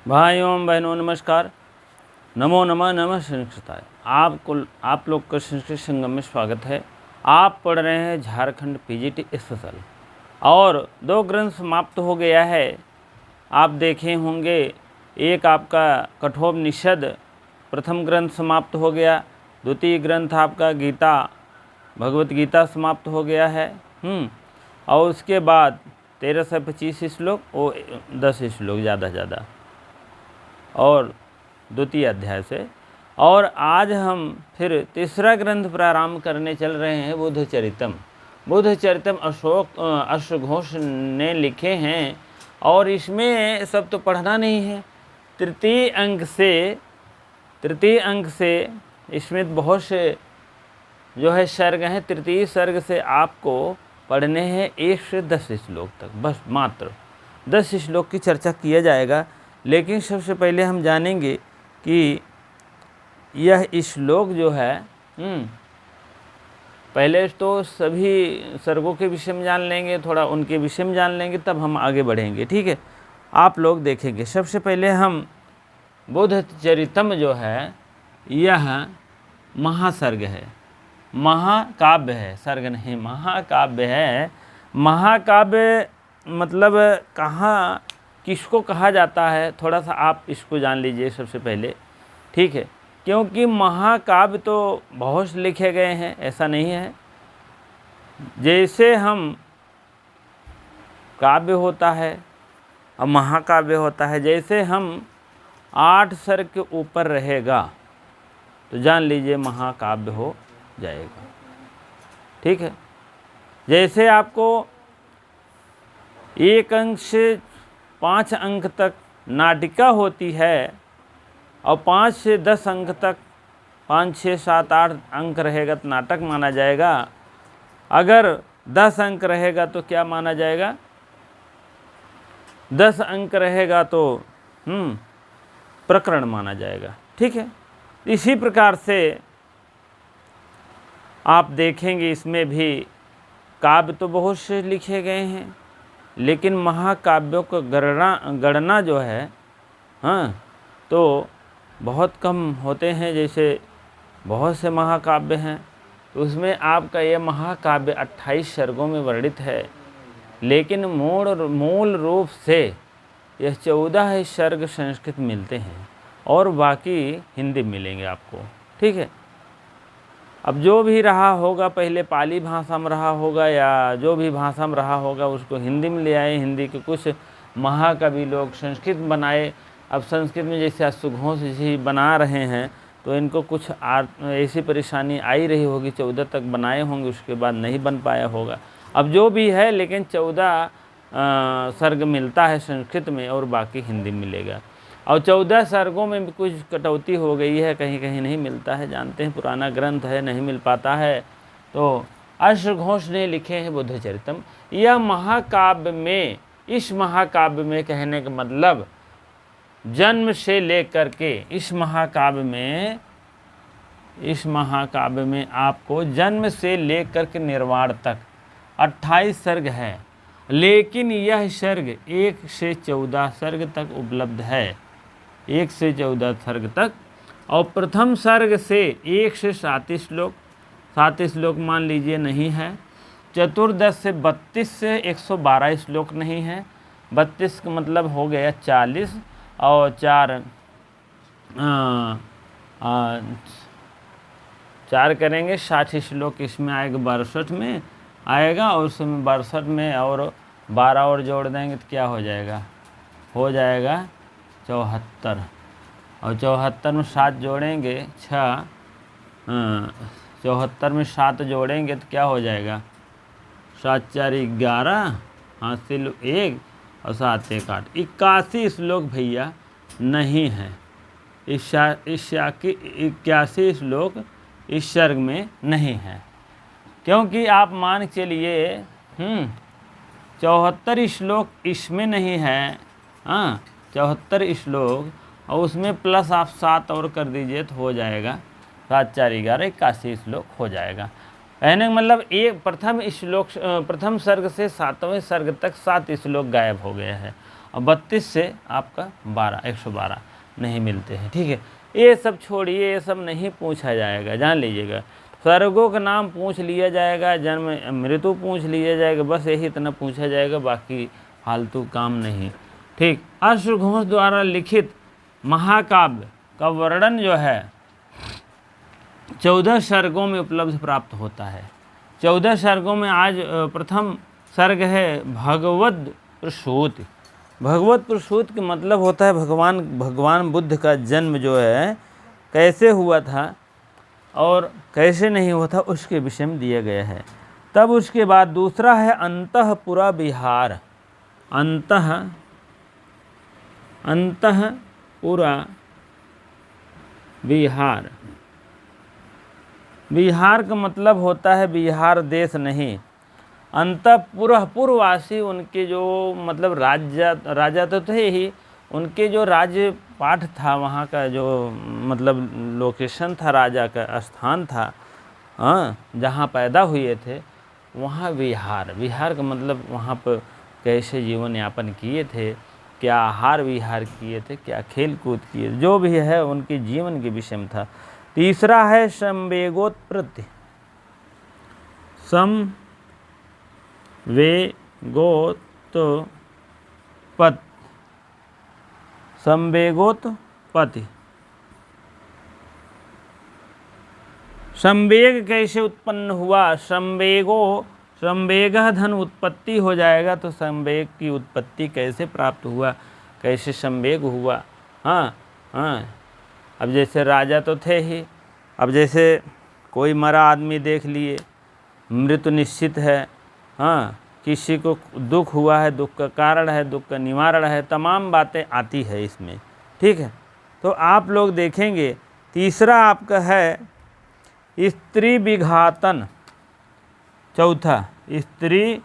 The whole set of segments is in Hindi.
भाइयों बहनों नमस्कार। नमो नमः नमः संस्कृताय। आप लोग का संस्कृत संगम में स्वागत है। आप पढ़ रहे हैं झारखंड पीजीटी स्पेशल और 2 ग्रंथ समाप्त हो गया है। आप देखे होंगे, एक आपका कठोपनिषद प्रथम ग्रंथ समाप्त हो गया, द्वितीय ग्रंथ आपका गीता भगवत गीता समाप्त हो गया है। और उसके बाद 13 से 25 श्लोक और 10 श्लोक ज़्यादा और द्वितीय अध्याय से। और आज हम फिर तीसरा ग्रंथ प्रारंभ करने चल रहे हैं, बुद्धचरितम। बुद्धचरितम अश्वघोष ने लिखे हैं और इसमें सब तो पढ़ना नहीं है। तृतीय अंक से इसमें बहुत से जो है सर्ग हैं। तृतीय सर्ग से आपको पढ़ने हैं 1 से 10 श्लोक तक, बस मात्र 10 श्लोक की चर्चा किया जाएगा। लेकिन सबसे पहले हम जानेंगे कि यह श्लोक जो है, पहले तो सभी सर्गों के विषय में जान लेंगे, थोड़ा उनके विषय में जान लेंगे, तब हम आगे बढ़ेंगे। ठीक है, आप लोग देखेंगे। सबसे पहले हम बुद्धचरितम जो है यह महासर्ग है, महाकाव्य है, सर्ग नहीं महाकाव्य है। महाकाव्य मतलब कहाँ किसको कहा जाता है, थोड़ा सा आप इसको जान लीजिए सबसे पहले। ठीक है, क्योंकि महाकाव्य तो बहुत से लिखे गए हैं, ऐसा नहीं है। जैसे हम काव्य होता है और महाकाव्य होता है, जैसे हम 8 सर्ग के ऊपर रहेगा तो जान लीजिए महाकाव्य हो जाएगा। ठीक है, जैसे आपको 1 अंक से 5 अंक तक नाटिका होती है और 5 से 10 अंक तक 5, 6, 7, 8 अंक रहेगा तो नाटक माना जाएगा। अगर 10 अंक रहेगा तो क्या माना जाएगा? 10 अंक रहेगा तो प्रकरण माना जाएगा। ठीक है, इसी प्रकार से आप देखेंगे इसमें भी काव्य तो बहुत से लिखे गए हैं, लेकिन महाकाव्यों को गणना जो है तो बहुत कम होते हैं। जैसे बहुत से महाकाव्य हैं, तो उसमें आपका यह महाकाव्य 28 सर्गों में वर्णित है, लेकिन मूल रूप से यह 14 सर्ग संस्कृत मिलते हैं और बाकी हिंदी मिलेंगे आपको। ठीक है, अब जो भी रहा होगा, पहले पाली भाषा में रहा होगा या जो भी भाषा में रहा होगा, उसको हिंदी में ले आए। हिंदी के कुछ महाकवि लोग संस्कृत बनाए। अब संस्कृत में जैसे अश्वघोष जी बना रहे हैं, तो इनको कुछ ऐसी परेशानी आई रही होगी, 14 तक बनाए होंगे, उसके बाद नहीं बन पाया होगा। अब जो भी है, लेकिन 14 सर्ग मिलता है संस्कृत में और बाकी हिंदी मिलेगा। और 14 सर्गों में भी कुछ कटौती हो गई है, कहीं कहीं नहीं मिलता है, जानते हैं पुराना ग्रंथ है, नहीं मिल पाता है। तो अश्वघोष ने लिखे हैं बुद्धचरितम। यह महाकाव्य में, इस महाकाव्य में कहने का मतलब जन्म से लेकर के इस महाकाव्य में आपको जन्म से लेकर के निर्वाण तक 28 सर्ग है, लेकिन यह सर्ग 1 से 14 सर्ग तक उपलब्ध है, 1 से 14 सर्ग तक। और प्रथम सर्ग से 1 से 7 श्लोक, 7 श्लोक मान लीजिए नहीं है। चतुर्दश से 32 से 112 श्लोक नहीं है। 32 का मतलब हो गया 40 और 4 करेंगे 60 श्लोक इसमें आएगा, 62 में आएगा। और उसमें 62 में और 12 और जोड़ देंगे तो क्या हो जाएगा? हो जाएगा 74। और 74 में 7 जोड़ेंगे 6, 74 में 7 जोड़ेंगे तो क्या हो जाएगा? 7 4 11, हासिल 1 और 7 1 8, 81 श्लोक भैया नहीं है। 81 श्लोक इस सर्ग में नहीं है, क्योंकि आप मान के चलिए 74 श्लोक इसमें नहीं है। 74 श्लोक और उसमें प्लस आप 7 और कर दीजिए तो हो जाएगा 7 4 11, 81 श्लोक हो जाएगा। कहने का मतलब एक प्रथम सर्ग से 7वें सर्ग तक 7 श्लोक गायब हो गए हैं और 32 से आपका 112 नहीं मिलते हैं। ठीक है, ये सब छोड़िए, ये सब नहीं पूछा जाएगा, जान लीजिएगा। स्वर्गों का नाम पूछ लिया जाएगा, जन्म मृत्यु पूछ लिया जाएगा, बस यही इतना पूछा जाएगा, बाकी फालतू काम नहीं। ठीक, अश्वघोष द्वारा लिखित महाकाव्य का वर्णन जो है 14 सर्गों में उपलब्ध प्राप्त होता है। 14 सर्गों में आज प्रथम सर्ग है भगवद प्रसूति। भगवत प्रसूति का मतलब होता है भगवान बुद्ध का जन्म जो है कैसे हुआ था और कैसे नहीं हुआ था, उसके विषय में दिया गया है। तब उसके बाद दूसरा है अंतःपुरा विहार। अंतःपुरा विहार। विहार का मतलब होता है बिहार देश नहीं, अंतःपुरवासी उनके जो मतलब राजा तो थे ही, उनके जो राज्य पाठ था, वहाँ का जो मतलब लोकेशन था, राजा का स्थान था, हाँ, जहाँ पैदा हुए थे, वहाँ विहार का मतलब वहाँ पर कैसे जीवन यापन किए थे, क्या आहार विहार किए थे, क्या खेल कूद किए, जो भी है उनके जीवन के विषय में था। तीसरा है संवेगोत्पत्ति। संवेगोत्पत्ति। संवेग कैसे उत्पन्न हुआ? संवेगः धन उत्पत्ति हो जाएगा, तो संवेग की उत्पत्ति कैसे प्राप्त हुआ, कैसे संवेग हुआ? हाँ, अब जैसे राजा तो थे ही, अब जैसे कोई मरा आदमी देख लिए, मृत्यु निश्चित है, हाँ, किसी को दुख हुआ है, दुख का कारण है, दुख का निवारण है, तमाम बातें आती है इसमें। ठीक है, तो आप लोग देखेंगे तीसरा आपका है स्त्री विघातन। चौथा स्त्री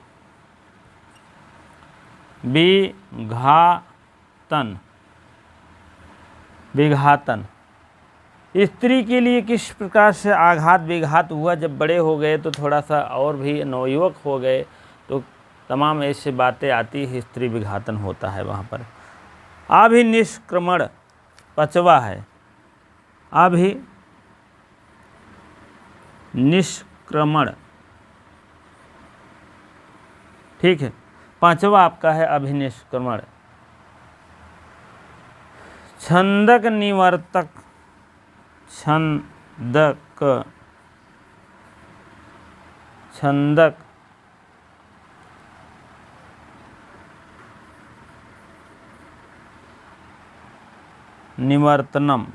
विघातन। स्त्री के लिए किस प्रकार से आघात विघात हुआ, जब बड़े हो गए तो थोड़ा सा और भी नवयुवक हो गए तो तमाम ऐसी बातें आती है, स्त्री विघातन होता है वहाँ पर। अभिनिष्क्रमण पांचवा है, अभिनिष्क्रमण। ठीक है, पांचवा आपका है अभिनिष्क्रमण। छंदक निवर्तक। छंदक निवर्तनम।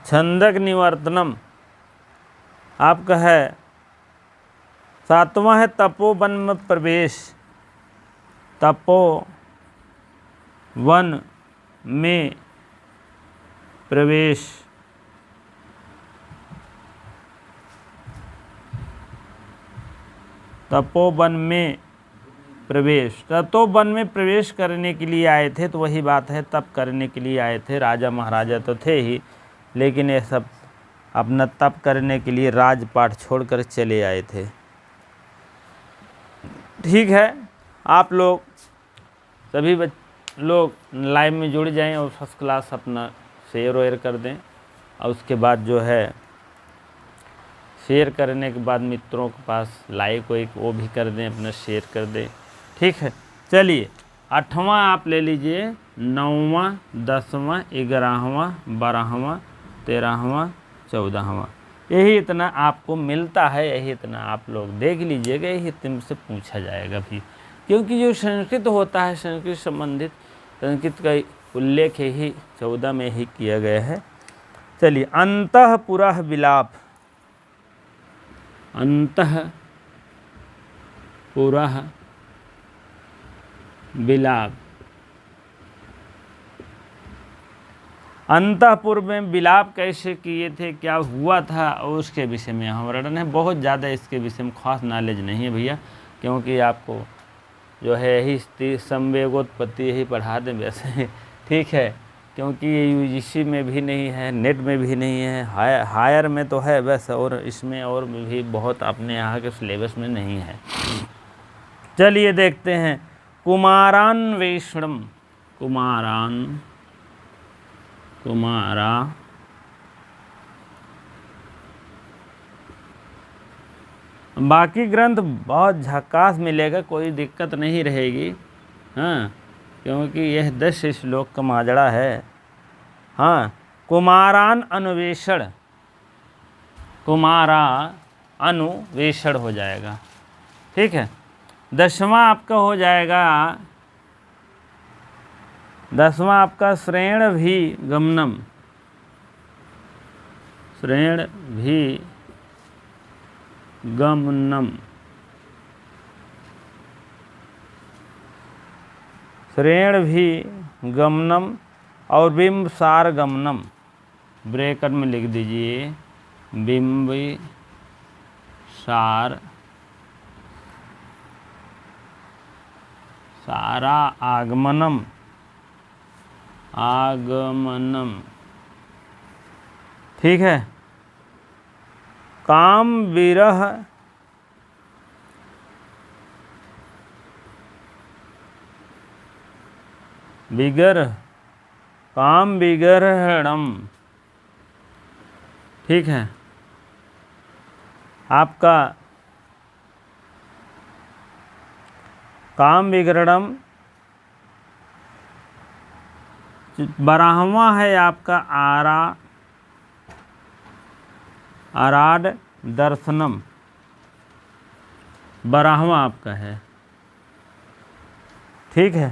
छंदक निवर्तनम आपका है। सातवां है तपोवन में प्रवेश। तपोवन में प्रवेश। तपोवन में प्रवेश। तपोवन में प्रवेश करने के लिए आए थे, तो वही बात है, तप करने के लिए आए थे। राजा महाराजा तो थे ही, लेकिन ये सब अपना तप करने के लिए राजपाट छोड़कर चले आए थे। ठीक है, आप लोग सभी लोग लाइव में जुड़ जाएं और फर्स्ट क्लास अपना शेयर वेयर कर दें, और उसके बाद जो है शेयर करने के बाद मित्रों के पास लाइक वो भी कर दें, अपना शेयर कर दें। ठीक है, चलिए 8वां आप ले लीजिए, 9वां, 10वां, 11वां, 12वां, 13वां, 14वां, यही इतना आपको मिलता है, यही इतना आप लोग देख लीजिएगा, यही तुमसे पूछा जाएगा भी, क्योंकि जो संस्कृत होता है, संस्कृत संबंधित संस्कृत का उल्लेख यही 14 में ही किया गया है। चलिए, अंतःपुरा विलाप। अंतःपुरा विलाप। अंतःपुर में विलाप कैसे किए थे, क्या हुआ था, और उसके विषय में यहाँ वर्णन है। बहुत ज़्यादा इसके विषय में खास नॉलेज नहीं है भैया, क्योंकि आपको जो है यही संवेगोत्पत्ति यही पढ़ा दें वैसे। ठीक है, क्योंकि ये यूजीसी में भी नहीं है, नेट में भी नहीं है, हायर में तो है बस, और इसमें और भी बहुत अपने यहाँ के सिलेबस में नहीं है। चलिए देखते हैं कुमारा बाकी ग्रंथ बहुत झकास मिलेगा, कोई दिक्कत नहीं रहेगी। हाँ, क्योंकि यह 10 श्लोक का माजड़ा है। हाँ, कुमारान अनुवेषण हो जाएगा। ठीक है, 10वां आपका हो जाएगा, 10वां आपका श्रेण भी गमनम। श्रेण भी गमनम और बिंबसार गमनम, ब्रैकेट में लिख दीजिए बिंबिसार सारा आगमनम ठीक है। काम विरह विग्रहणम। ठीक है, आपका काम विग्रहणम। 12वां है आपका आराड दर्शनम, 12वां आपका है। ठीक है,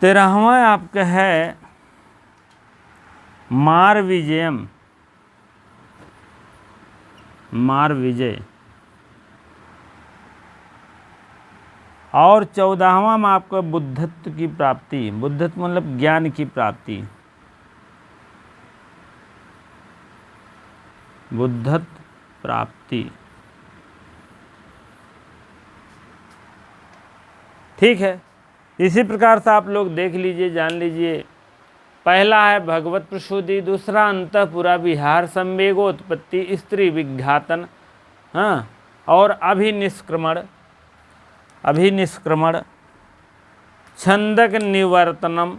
13वां आपका है मार विजय। और 14वां में आपका बुद्धत्व की प्राप्ति। बुद्धत्व मतलब ज्ञान की प्राप्ति, बुद्धत्व प्राप्ति। ठीक है, इसी प्रकार से आप लोग देख लीजिए, जान लीजिए। पहला है भगवत प्रसूति, दूसरा अंतःपुरा विहार, संवेगोत्पत्ति, स्त्री विघातन, हाँ, और अभिनिष्क्रमण, छंदक निवर्तनम,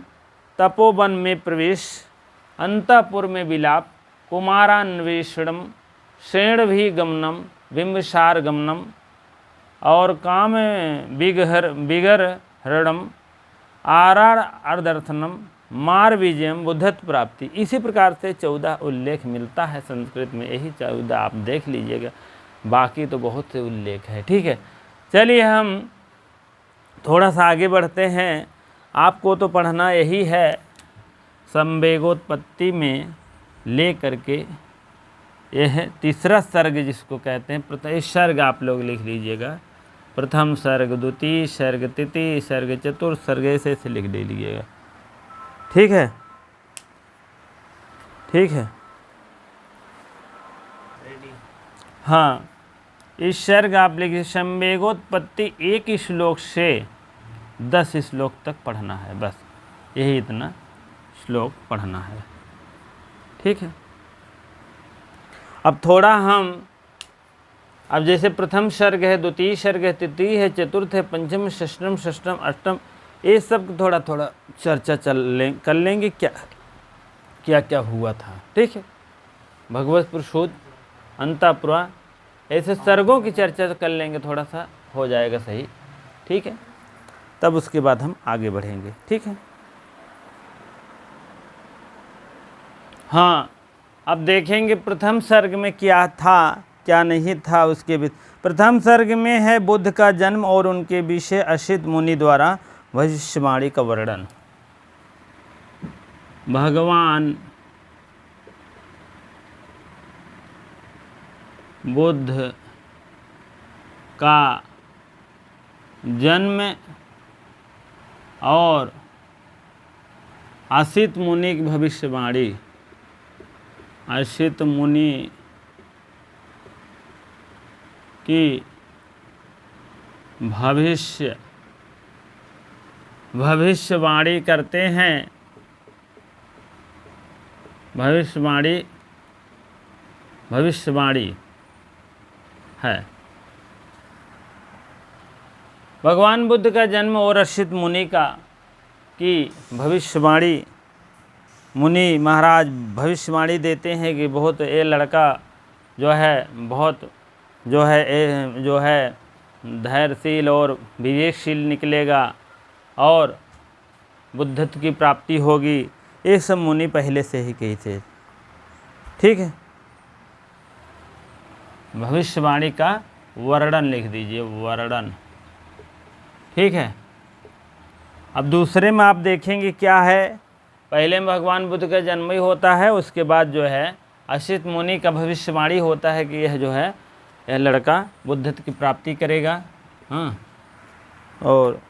तपोवन में प्रवेश, अंतःपुर में विलाप, कुमारान्वेषणम, श्रेणभिगमनम, बिंबिसार गमनम और काम विग्रहणम, आराड अर्दर्थनम, मार विजयम, बुद्धत्व प्राप्ति। इसी प्रकार से 14 उल्लेख मिलता है संस्कृत में। यही 14 आप देख लीजिएगा, बाकी तो बहुत से उल्लेख है। ठीक है, चलिए हम थोड़ा सा आगे बढ़ते हैं। आपको तो पढ़ना यही है, संवेगोत्पत्ति में ले करके यह तीसरा सर्ग जिसको कहते हैं, प्रथम सर्ग आप लोग लिख लीजिएगा। प्रथम सर्ग, द्वितीय सर्ग, तृतीय सर्ग, चतुर्थ सर्ग, ऐसे लिख दे लीजिएगा। ठीक है, ठीक है। हाँ, इस सर्ग आप लिखिए। संवेगोत्पत्ति 1 श्लोक से 10 श्लोक तक पढ़ना है, बस यही इतना श्लोक पढ़ना है। ठीक है, अब थोड़ा हम अब जैसे प्रथम सर्ग है, द्वितीय सर्ग है, तृतीय है, चतुर्थ है, पंचम, षष्ठम, अष्टम, ये सब थोड़ा थोड़ा चर्चा कर लेंगे क्या क्या हुआ था। ठीक है, भगवत प्रसूति, अंतःपुरा, ऐसे सर्गों की चर्चा कर लेंगे, थोड़ा सा हो जाएगा सही। ठीक है, तब उसके बाद हम आगे बढ़ेंगे। ठीक है, हाँ, अब देखेंगे प्रथम सर्ग में क्या था क्या नहीं था। उसके भी प्रथम सर्ग में है बुद्ध का जन्म और उनके विषय असित मुनि द्वारा भविष्यवाणी का वर्णन। भगवान बुद्ध का जन्म और असित मुनि की भविष्यवाणी। असित मुनि की भविष्यवाणी करते हैं। भविष्यवाणी है। भगवान बुद्ध का जन्म और असित मुनि का की भविष्यवाणी, मुनि महाराज भविष्यवाणी देते हैं कि बहुत ये लड़का जो है बहुत जो है धैर्यशील और विवेकशील निकलेगा और बुद्धत्व की प्राप्ति होगी। ये सब मुनि पहले से ही कही थे। ठीक है, भविष्यवाणी का वर्णन लिख दीजिए, वर्णन। ठीक है, अब दूसरे में आप देखेंगे क्या है, पहले में भगवान बुद्ध का जन्म ही होता है, उसके बाद जो है असित मुनि का भविष्यवाणी होता है कि यह जो है यह लड़का बुद्धत्व की प्राप्ति करेगा। हाँ, और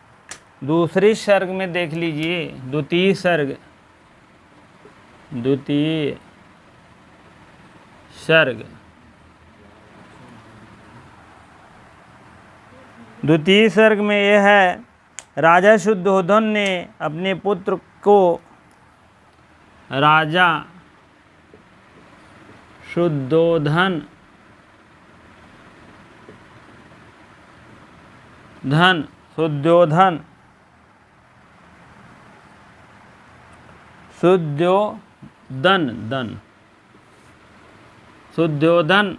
दूसरी सर्ग में देख लीजिए, द्वितीय सर्ग, द्वितीय सर्ग, द्वितीय सर्ग में यह है, राजा शुद्धोधन ने अपने पुत्र को, राजा शुद्धोधन शुद्धोधन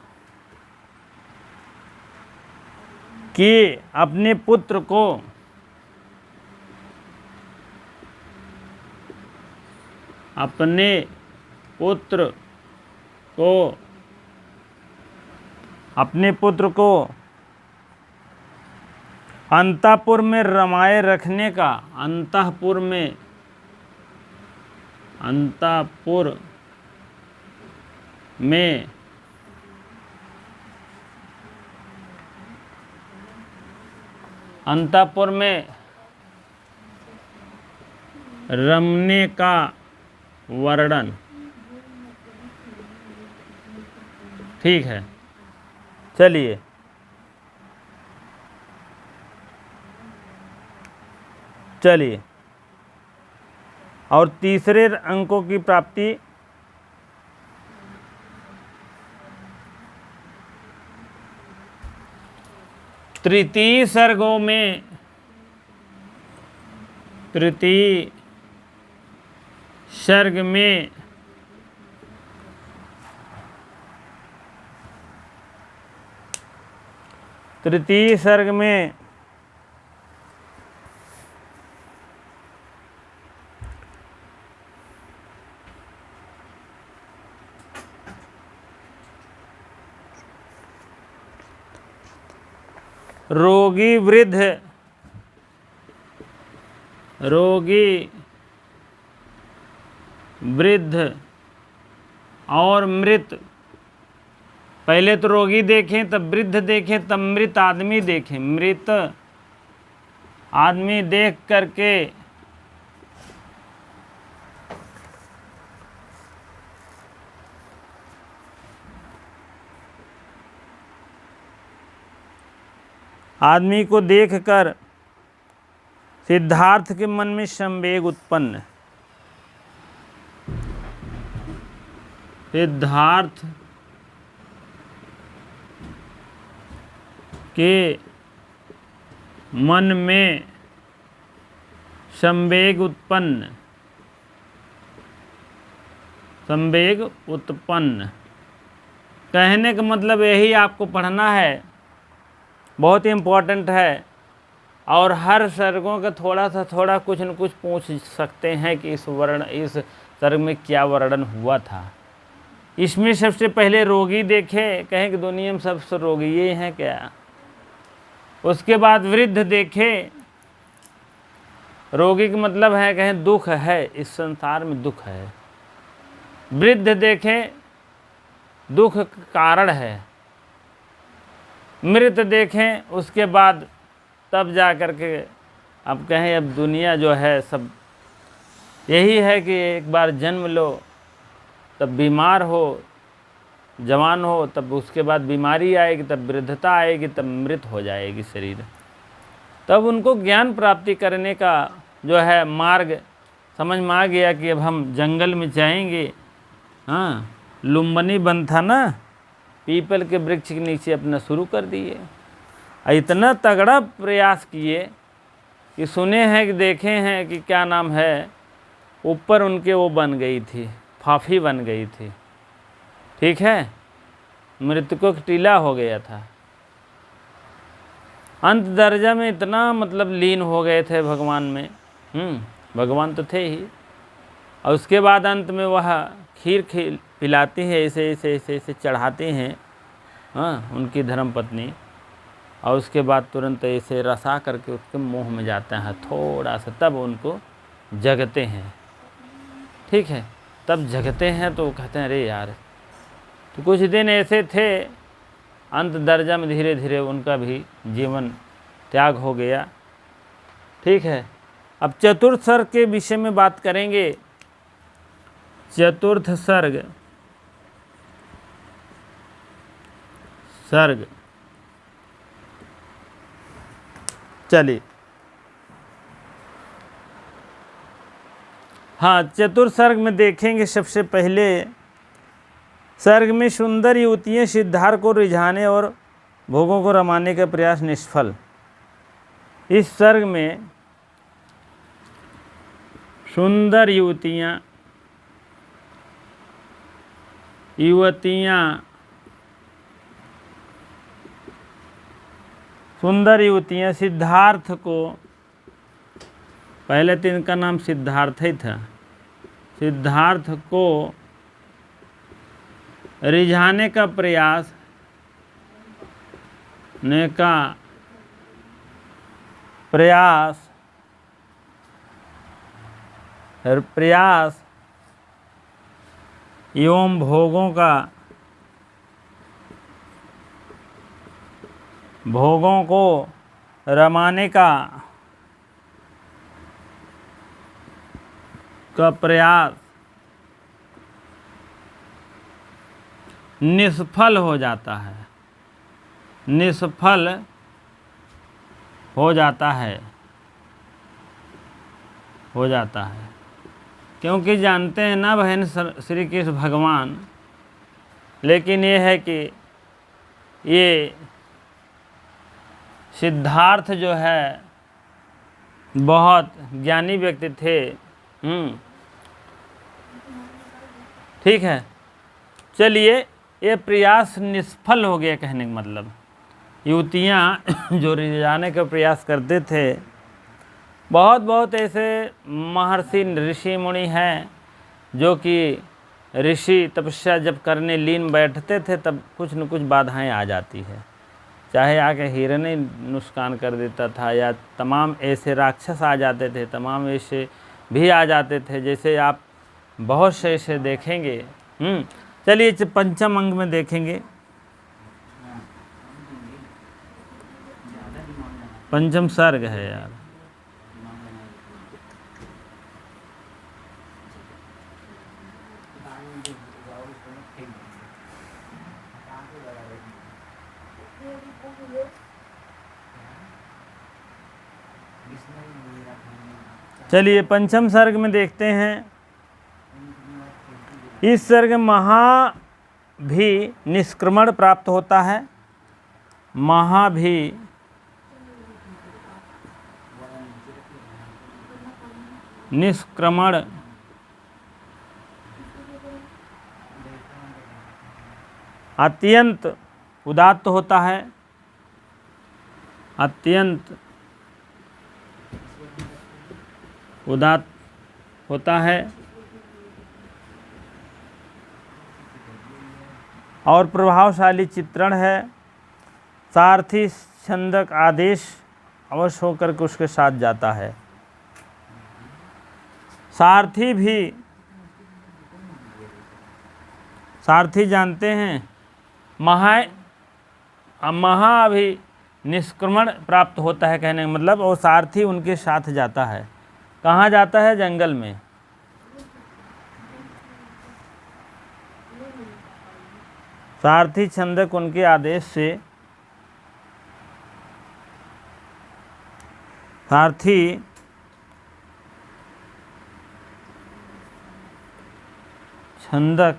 कि अपने पुत्र को अंतःपुर में रमाए रखने का, अंतःपुर में रमने का वर्णन। ठीक है, चलिए और तीसरे अंकों की प्राप्ति, तृतीय सर्गों में, तृतीय सर्ग में रोगी वृद्ध और मृत, पहले तो रोगी देखें, तब वृद्ध देखें, तब मृत आदमी देखें। मृत आदमी देख करके आदमी को देखकर सिद्धार्थ के मन में संवेग उत्पन्न, सिद्धार्थ के मन में संवेग उत्पन्न, कहने का मतलब यही आपको पढ़ना है, बहुत ही इम्पोर्टेंट है। और हर सर्गों का थोड़ा कुछ न कुछ पूछ सकते हैं कि इस सर्ग में क्या वर्णन हुआ था। इसमें सबसे पहले रोगी देखे, कहें कि दुनिया में सबसे रोगी ये हैं क्या। उसके बाद वृद्ध देखे, रोगी का मतलब है कहें दुख है, इस संसार में दुख है। वृद्ध देखे, दुख कारण है। मृत देखें, उसके बाद तब जा कर के अब कहें अब दुनिया जो है सब यही है कि एक बार जन्म लो, तब बीमार हो, जवान हो, तब उसके बाद बीमारी आएगी, तब वृद्धता आएगी, तब मृत हो जाएगी शरीर। तब उनको ज्ञान प्राप्ति करने का जो है मार्ग समझ में आ गया कि अब हम जंगल में जाएंगे। हाँ, लुम्बिनी बंद था ना, पीपल के वृक्ष के नीचे अपना शुरू कर दिए। इतना तगड़ा प्रयास किए कि सुने हैं कि देखे हैं कि क्या नाम है, ऊपर उनके वो बन गई थी, फाफी बन गई थी, ठीक है, मृतकों का टीला हो गया था। अंत दर्जा में इतना मतलब लीन हो गए थे भगवान में, भगवान तो थे ही। और उसके बाद अंत में वह खीर पिलाती है, ऐसे ऐसे ऐसे ऐसे चढ़ाते हैं, हाँ, उनकी धर्म पत्नी, और उसके बाद तुरंत ऐसे रसा करके उसके मुंह में जाता है थोड़ा सा, तब उनको जगते हैं, ठीक है, तब जगते हैं तो कहते हैं अरे यार। तो कुछ दिन ऐसे थे, अंत दर्जा में धीरे धीरे उनका भी जीवन त्याग हो गया, ठीक है। अब चतुर्थ सर्ग के विषय में बात करेंगे। चतुर्थ सर्ग, चलिए, हाँ, चतुर्थ सर्ग में देखेंगे। सबसे पहले सर्ग में सुंदर युवतियाँ सिद्धार्थ को रिझाने और भोगों को रमाने का प्रयास निष्फल। इस सर्ग में सुंदर युवतियाँ सिद्धार्थ को, पहले तो इनका नाम सिद्धार्थ ही था, सिद्धार्थ को रिझाने का प्रयास एवं भोगों को रमाने का प्रयास निष्फल हो जाता है, क्योंकि जानते हैं ना बहन श्री कृष्ण भगवान, लेकिन ये है कि ये सिद्धार्थ जो है बहुत ज्ञानी व्यक्ति थे, ठीक है। चलिए, ये प्रयास निष्फल हो गया, कहने का मतलब युवतियाँ जो रिझाने का प्रयास करते थे, बहुत ऐसे महर्षि ऋषि मुनि हैं जो कि ऋषि तपस्या जब करने लीन बैठते थे तब कुछ न कुछ बाधाएं आ जाती है, चाहे आके हिरण ही नुकसान कर देता था, या तमाम ऐसे राक्षस आ जाते थे, तमाम ऐसे भी आ जाते थे, जैसे आप बहुत से ऐसे देखेंगे। चलिए पंचम अंग में देखेंगे। पंचम सर्ग है यार, चलिए पंचम सर्ग में देखते हैं। इस सर्ग महा भी निष्क्रमण प्राप्त होता है, महा भी निष्क्रमण अत्यंत उदात्त होता है, अत्यंत उदात्त होता है, और प्रभावशाली चित्रण है। सारथी छंदक आदेश अवश्य होकर के उसके साथ जाता है। सारथी जानते हैं, महा भी निष्क्रमण प्राप्त होता है, कहने का मतलब, और सारथी उनके साथ जाता है। कहाँ जाता है? जंगल में। सारथी छंदक उनके आदेश से, सारथी छंदक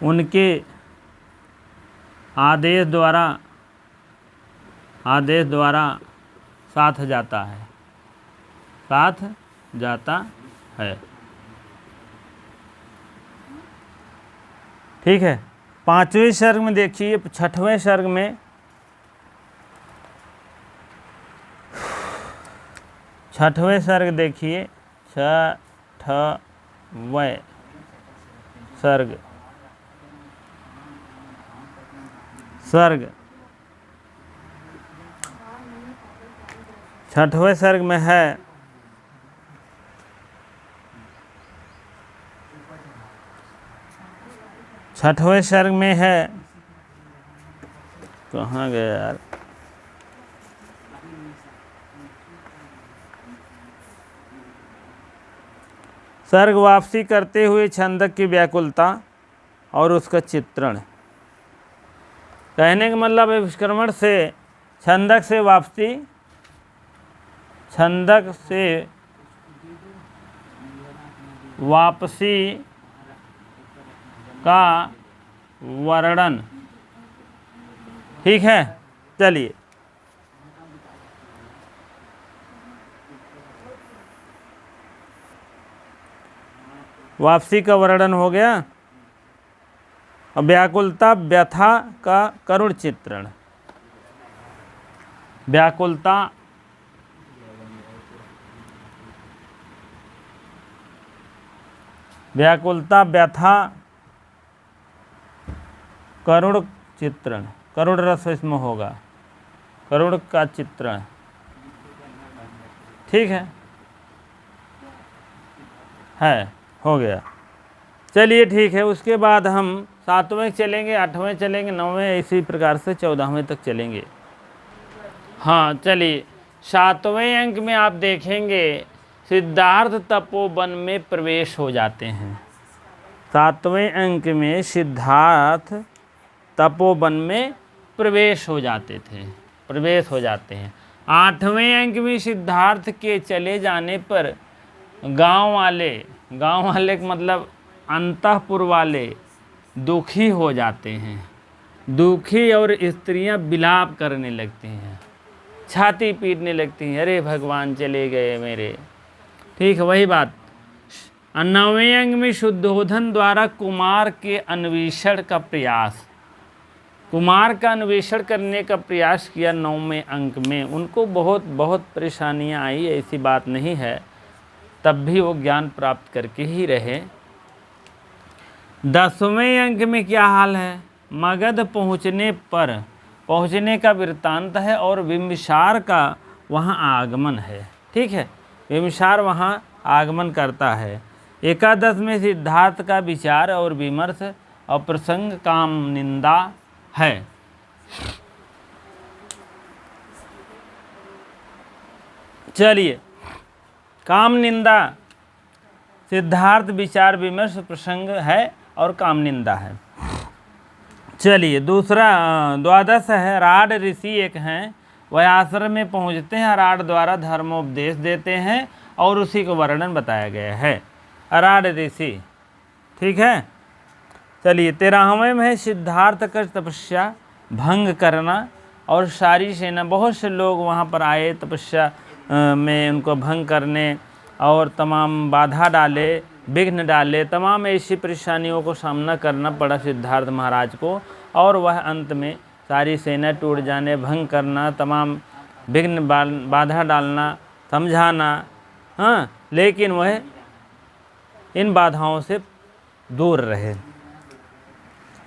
उनके आदेश द्वारा साथ जाता है। ठीक है। 5वें सर्ग में देखिए, 6वें सर्ग में 6वें सर्ग देखिए, 6वें सर्ग 6वें सर्ग में है, छठवें सर्ग में है, कहाँ गया यार, सर्ग वापसी करते हुए छंदक की व्याकुलता और उसका चित्रण। कहने का मतलब है विष्क्रमण से छंदक से वापसी का वर्णन। ठीक है, चलिए वापसी का वर्णन हो गया। अब व्याकुलता व्यथा का करुण चित्रण। व्याकुलता व्यथा करुण चित्रण, करुण रस इसमें होगा, करुण का चित्रण। ठीक है, हो गया। चलिए ठीक है, उसके बाद हम 7वें चलेंगे, 8वें चलेंगे, 9वें, इसी प्रकार से 14वें तक चलेंगे। हाँ चलिए, 7वें अंक में आप देखेंगे सिद्धार्थ तपोवन में प्रवेश हो जाते हैं। 7वें अंक में सिद्धार्थ तपोवन में प्रवेश हो जाते हैं। 8वें अंक में सिद्धार्थ के चले जाने पर गांव वाले मतलब अंतःपुर वाले दुखी हो जाते हैं। दुखी और स्त्रियां विलाप करने लगती हैं, छाती पीटने लगती हैं, अरे भगवान चले गए मेरे। ठीक है, वही बात। 9वें अंक में शुद्धोधन द्वारा कुमार का अन्वेषण करने का प्रयास किया। 9वें अंक में उनको बहुत परेशानियां आई, ऐसी बात नहीं है, तब भी वो ज्ञान प्राप्त करके ही रहे। 10वें अंक में क्या हाल है, मगध पहुँचने का वृत्तांत है और बिंबिसार का वहाँ आगमन है। ठीक है, बिंबिसार वहाँ आगमन करता है। 11 में सिद्धार्थ का विचार और विमर्श और प्रसंग काम निंदा है। चलिए, काम निंदा, सिद्धार्थ विचार विमर्श प्रसंग है और काम निंदा है। चलिए, दूसरा 12 है, राड ऋषि एक हैं, वह आश्रम में पहुंचते हैं, राड द्वारा धर्मोपदेश देते हैं और उसी का वर्णन बताया गया है, राड ऋषि। ठीक है, चलिए 13वें में है सिद्धार्थ का तपस्या भंग करना और सारी सेना, बहुत से लोग वहाँ पर आए तपस्या में उनको भंग करने और तमाम बाधा डाले, विघ्न डाले, तमाम ऐसी परेशानियों को सामना करना पड़ा सिद्धार्थ महाराज को, और वह अंत में सारी सेना टूट जाने, भंग करना, तमाम विघ्न बाधा डालना, समझाना। हाँ, लेकिन वह इन बाधाओं से दूर रहे।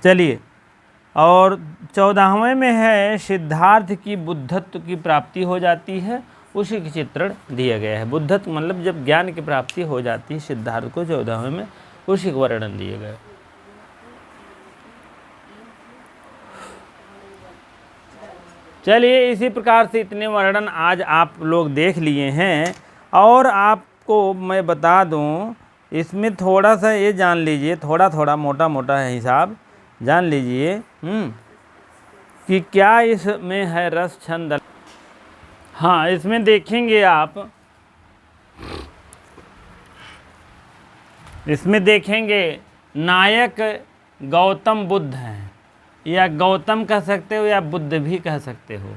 चलिए, और 14वें में है सिद्धार्थ की बुद्धत्व की प्राप्ति हो जाती है, उसी की चित्रण दिया गया है। बुद्धत्व मतलब जब ज्ञान की प्राप्ति हो जाती है सिद्धार्थ को, 14वें में उसी का वर्णन दिया गया। चलिए, इसी प्रकार से इतने वर्णन आज आप लोग देख लिए हैं। और आपको मैं बता दूं, इसमें थोड़ा सा ये जान लीजिए, थोड़ा मोटा है हिसाब, जान लीजिए कि क्या इसमें है रस छंद। हाँ, इसमें देखेंगे आप, इसमें देखेंगे नायक गौतम बुद्ध हैं, या गौतम कह सकते हो या बुद्ध भी कह सकते हो।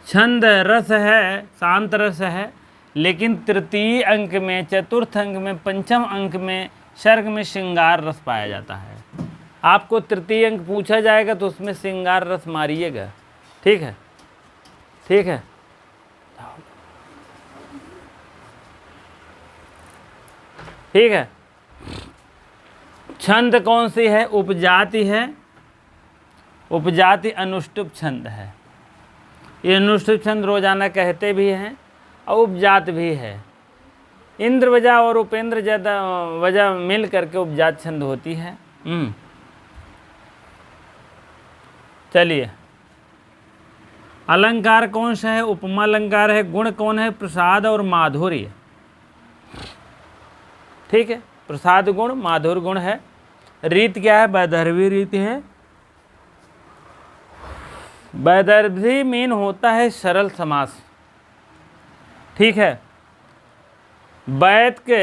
छंद रस है, शांत रस है, लेकिन तृतीय अंक में, चतुर्थ अंक में, पंचम अंक में, सर्ग में श्रृंगार रस पाया जाता है। आपको तृतीय अंक पूछा जाएगा तो उसमें श्रृंगार रस मारिएगा। ठीक है, ठीक है। ठीक है। छंद कौन सी है? उपजाति है। उपजाति अनुष्टुप छंद है। ये अनुष्टुप छंद रोजाना कहते भी हैं और उपजात भी है। इंद्र वजह और उपेंद्र ज्यादा वजह मिल करके उपजात छंद होती है। चलिए, अलंकार कौन सा है? उपमा अलंकार है। गुण कौन है? प्रसाद और माधुर्य। ठीक है, प्रसाद गुण, माधुर्य गुण है। रीत क्या है? वैदर्भी रीति है। वैदर्भी मीन होता है सरल समास। ठीक है, वैद के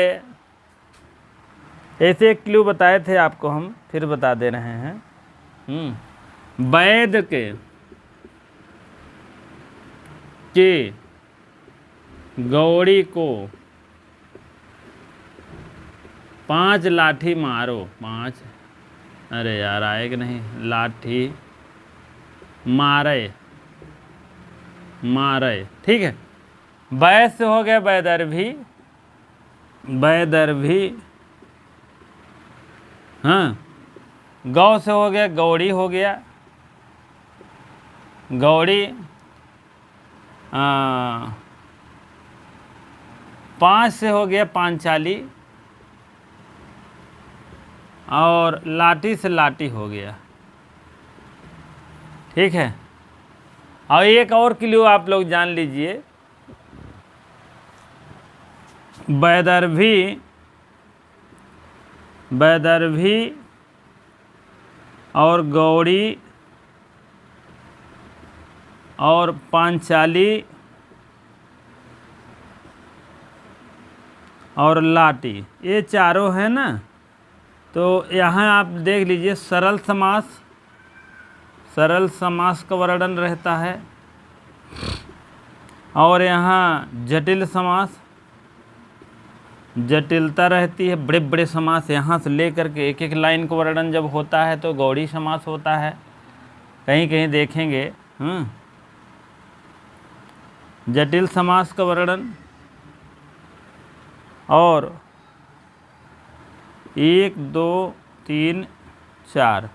ऐसे एक क्लू बताए थे आपको, हम फिर बता दे रहे हैं। वैद के गौड़ी को 5 लाठी मारो। 5, अरे यार आए कि नहीं? लाठी मारे, मारे। ठीक है, वैद से हो गया वैदर्भी, वैदर्भी। हाँ, गौ से हो गया गौड़ी, हो गया गौड़ी। 5 से हो गया पांचाली, और लाठी से लाठी हो गया। ठीक है, और एक और क्लू आप लोग जान लीजिए। वैदर्भी, वैदर्भी और गौड़ी और पांचाली और लाठी, ये चारों है ना। तो यहाँ आप देख लीजिए, सरल समास, सरल समास का वर्णन रहता है, और यहाँ जटिल समास, जटिलता रहती है। बड़े बड़े समास यहाँ से लेकर के एक एक लाइन का वर्णन जब होता है तो गौड़ी समास होता है। कहीं कहीं देखेंगे जटिल समास का वर्णन। और 1 2 3 4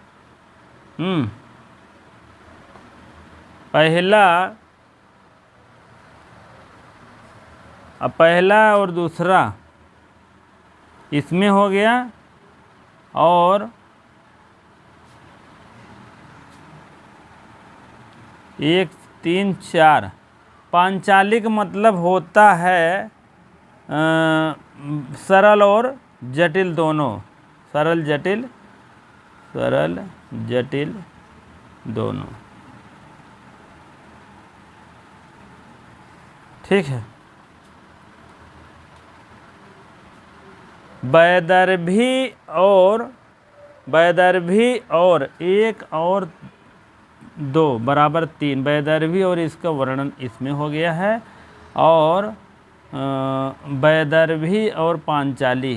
पहला और दूसरा इसमें हो गया, और 1 3 4 पांचाली का मतलब होता है सरल और जटिल दोनों। सरल जटिल, सरल जटिल दोनों। ठीक है, वैदर्भी और 1 और 2 बराबर 3, वैदर्भी और इसका वर्णन इसमें हो गया है। और वैदर्भी और पांचाली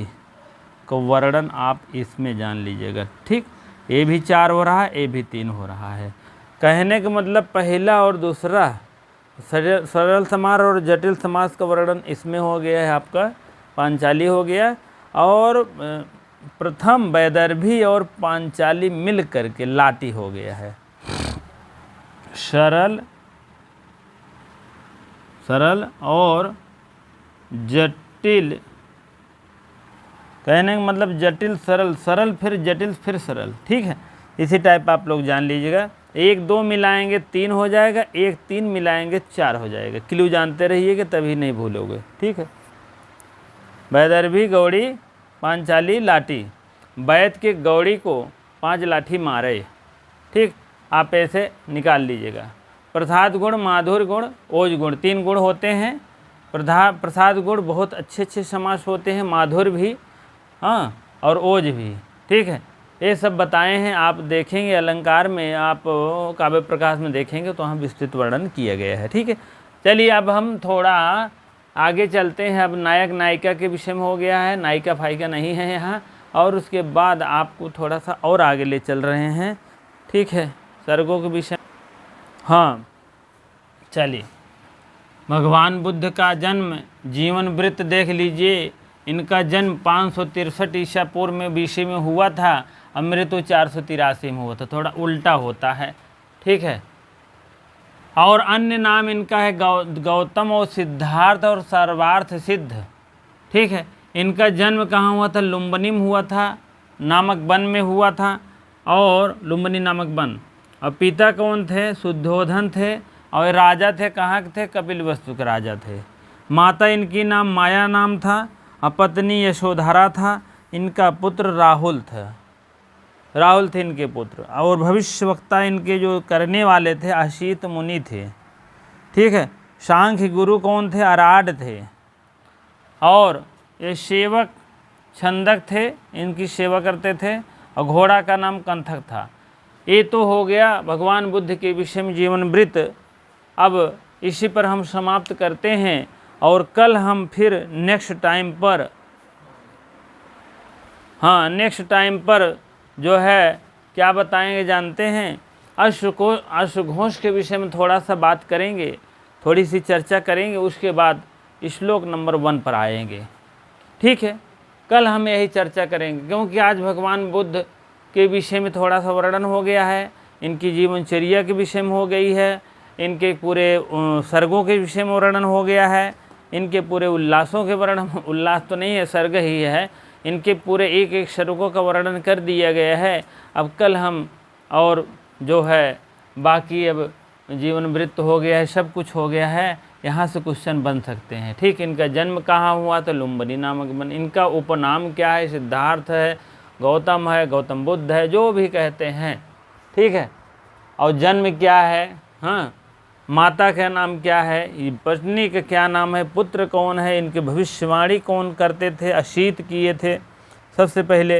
का वर्णन आप इसमें जान लीजिएगा। ठीक, ये भी 4 हो रहा है, ये भी 3 हो रहा है। कहने का मतलब पहला और दूसरा सरल समास और जटिल समास का वर्णन इसमें हो गया है, आपका पांचाली हो गया। और प्रथम वैदर्भी और पांचाली मिल करके लाठी हो गया है। सरल, सरल और जटिल, कहने का मतलब जटिल सरल, सरल फिर जटिल फिर सरल। ठीक है, इसी टाइप आप लोग जान लीजिएगा। 1 2 मिलाएंगे 3 हो जाएगा, 1 3 मिलाएंगे 4 हो जाएगा। क्लू जानते रहिएगा तभी नहीं भूलोगे। ठीक है, वैदर्भी गौड़ी पांचाली लाठी। वैद के गौड़ी को 5 लाठी मारे। ठीक, आप ऐसे निकाल लीजिएगा। प्रसाद गुण, माधुर्य गुण, ओज गुण, 3 गुण होते हैं। प्रसाद गुण बहुत अच्छे अच्छे समास होते हैं, माधुर्य भी, हाँ, और ओज भी। ठीक है, ये सब बताए हैं। आप देखेंगे अलंकार में, आप काव्य प्रकाश में देखेंगे तो वहाँ विस्तृत वर्णन किया गया है। ठीक है, चलिए अब हम थोड़ा आगे चलते हैं। अब नायक नायिका के विषय में हो गया है, नायिका फायिका नहीं है यहाँ। और उसके बाद आपको थोड़ा सा और आगे ले चल रहे हैं। ठीक है, सर्गों के विषय। हाँ चलिए, भगवान बुद्ध का जन्म जीवन वृत्त देख लीजिए। इनका जन्म 563 ईसा पूर्व में BC में हुआ था, और मृत्यु 483 में हुआ था। थोड़ा उल्टा होता है। ठीक है, और अन्य नाम इनका है गौतम और सिद्धार्थ और सर्वार्थ सिद्ध। ठीक है, इनका जन्म कहाँ हुआ था? लुम्बिनी में हुआ था, नामक वन में हुआ था, और लुम्बिनी नामक वन। और पिता कौन थे? शुद्धोधन थे, और राजा थे, कहाँ के थे? कपिलवस्तु के राजा थे। माता इनकी नाम माया नाम था, और पत्नी यशोधरा था। इनका पुत्र राहुल था, राहुल थे इनके पुत्र। और भविष्यवक्ता इनके जो करने वाले थे अशीत मुनि थे। ठीक है, सांख्य गुरु कौन थे? अराड थे। और ये सेवक छंदक थे, इनकी सेवा करते थे, और घोड़ा का नाम कंथक था। ये तो हो गया भगवान बुद्ध के विषय में जीवन वृत्त। अब इसी पर हम समाप्त करते हैं, और कल हम फिर नेक्स्ट टाइम पर जो है क्या बताएंगे जानते हैं? अश्वघोष के विषय में थोड़ा सा बात करेंगे, थोड़ी सी चर्चा करेंगे। उसके बाद श्लोक नंबर 1 पर आएंगे। ठीक है, कल हम यही चर्चा करेंगे, क्योंकि आज भगवान बुद्ध के विषय में थोड़ा सा वर्णन हो गया है, इनकी जीवनचर्या के विषय में हो गई है, इनके पूरे सर्गों के विषय में वर्णन हो गया है, इनके पूरे उल्लासों के वर्णन, उल्लास तो नहीं है, सर्ग ही है, इनके पूरे एक एक सर्गों का वर्णन कर दिया गया है। अब कल हम और जो है बाकी अब जीवन वृत्त हो गया है, सब कुछ हो गया है, यहाँ से क्वेश्चन बन सकते हैं। ठीक, इनका जन्म कहाँ हुआ? तो लुम्बिनी नामक वन। इनका उपनाम क्या है? सिद्धार्थ है, गौतम है, गौतम बुद्ध है, जो भी कहते हैं। ठीक है, और जन्म क्या है? हाँ, माता का नाम क्या है? पत्नी का क्या नाम है? पुत्र कौन है? इनके भविष्यवाणी कौन करते थे? अशीत किए थे सबसे पहले।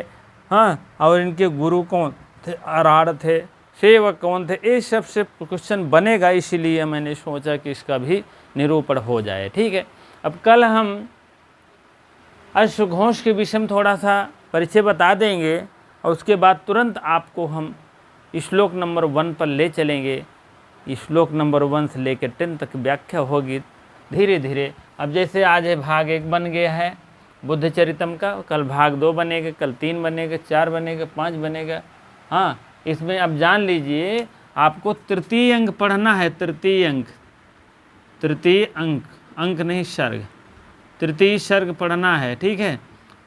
हाँ, और इनके गुरु कौन थे? अराड़ थे। सेवक कौन थे? ये सबसे क्वेश्चन बनेगा, इसीलिए मैंने सोचा कि इसका भी निरूपण हो जाए। ठीक है, अब कल हम अश्वघोष के विषय में थोड़ा सा परिचय बता देंगे, और उसके बाद तुरंत आपको हम श्लोक नंबर 1 पर ले चलेंगे। श्लोक नंबर 1 से लेकर 10 तक व्याख्या होगी धीरे धीरे। अब जैसे आज है भाग 1 बन गया है बुद्ध चरितम का, कल भाग 2 बनेगा, कल 3 बनेगा, 4 बनेगा, 5 बनेगा। हाँ, इसमें अब जान लीजिए आपको तृतीय अंक पढ़ना है। तृतीय अंक, अंक नहीं सर्ग, तृतीय सर्ग पढ़ना है। ठीक है,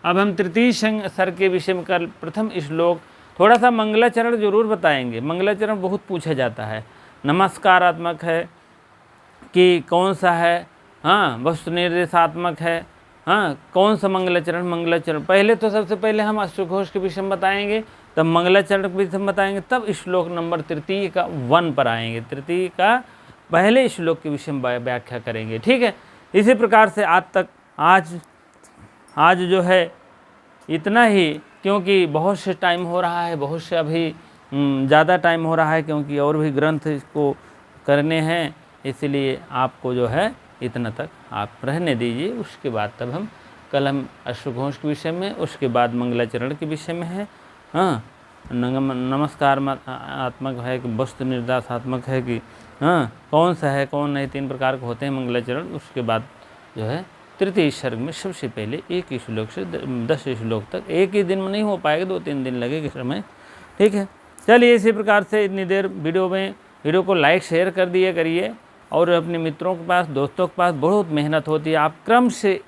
अब हम तृतीय सर्ग के विषय में कल प्रथम श्लोक, थोड़ा सा मंगलाचरण जरूर बताएंगे। मंगलाचरण बहुत पूछा जाता है। नमस्कारात्मक है कि कौन सा है? हाँ, वस्तु निर्देशात्मक है। हाँ, कौन सा मंगलाचरण? पहले तो सबसे पहले हम अश्वघोष के विषय में बताएंगे, तब मंगलाचरण के विषय में बताएंगे, तब श्लोक नंबर तृतीय का 1 पर आएंगे। तृतीय का पहले श्लोक के विषय में व्याख्या करेंगे। ठीक है, इसी प्रकार से आज जो है इतना ही, क्योंकि बहुत से टाइम हो रहा है, बहुत से अभी ज़्यादा टाइम हो रहा है, क्योंकि और भी ग्रंथ इसको करने हैं, इसलिए आपको जो है इतना तक आप रहने दीजिए। उसके बाद तब हम कल हम अश्वघोष के विषय में, उसके बाद मंगलाचरण के विषय में है। हाँ, नमस्कार आत्मक है कि वस्तु निर्देशात्मक है कि हाँ, कौन सा है कौन नहीं, 3 प्रकार के होते हैं मंगलाचरण। उसके बाद जो है तृतीय सर्ग में सबसे पहले 1 श्लोक से 10 श्लोक तक, एक ही दिन में नहीं हो पाएगा, 2-3 दिन लगेगा समय। ठीक है, चलिए इसी प्रकार से इतनी देर वीडियो को लाइक शेयर कर दिया करिए, और अपने मित्रों के पास, दोस्तों के पास बहुत मेहनत होती है। आप क्रम से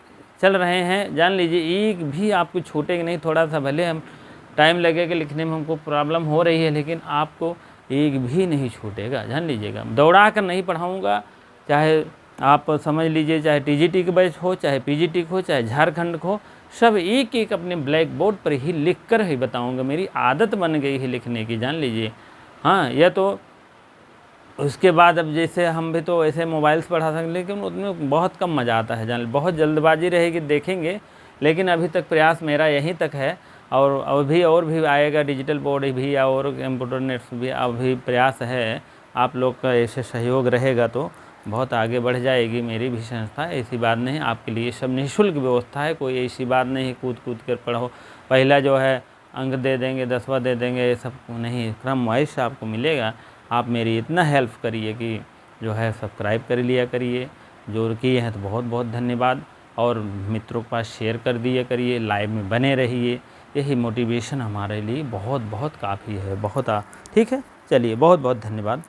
चल रहे हैं, जान लीजिए एक भी आपको छूटेगा नहीं। थोड़ा सा भले हम टाइम लगेगा लिखने में, हमको प्रॉब्लम हो रही है, लेकिन आपको एक भी नहीं छूटेगा, जान लीजिएगा। दौड़ा कर नहीं पढ़ाऊँगा, चाहे आप समझ लीजिए, चाहे TGT के बैच हो, चाहे PGT हो, चाहे झारखंड हो, सब एक एक अपने ब्लैक बोर्ड पर ही लिख कर ही बताऊंगा। मेरी आदत बन गई है लिखने की, जान लीजिए। हाँ, यह तो उसके बाद अब जैसे हम भी तो ऐसे मोबाइल से पढ़ा सकते, लेकिन उसमें बहुत कम मज़ा आता है, जान, बहुत जल्दबाजी रहेगी, देखेंगे। लेकिन अभी तक प्रयास मेरा यहीं तक है, और भी आएगा, डिजिटल बोर्ड भी और कंप्यूटर नेट्स भी अभी प्रयास है। आप लोग का ऐसे सहयोग रहेगा तो बहुत आगे बढ़ जाएगी मेरी भी संस्था। ऐसी बात नहीं, आपके लिए सब निःशुल्क व्यवस्था है, कोई ऐसी बात नहीं कूद कूद कर पढ़ो, पहला जो है अंक दे देंगे, 10वां दे देंगे, ये सब नहीं, क्रम वाइज आपको मिलेगा। आप मेरी इतना हेल्प करिए कि जो है सब्सक्राइब कर लिया करिए, जो किए हैं तो बहुत बहुत धन्यवाद। और मित्रों के पास शेयर कर दिया करिए, लाइव में बने रहिए, यही मोटिवेशन हमारे लिए बहुत बहुत काफ़ी है, बहुत ठीक है। चलिए बहुत बहुत धन्यवाद।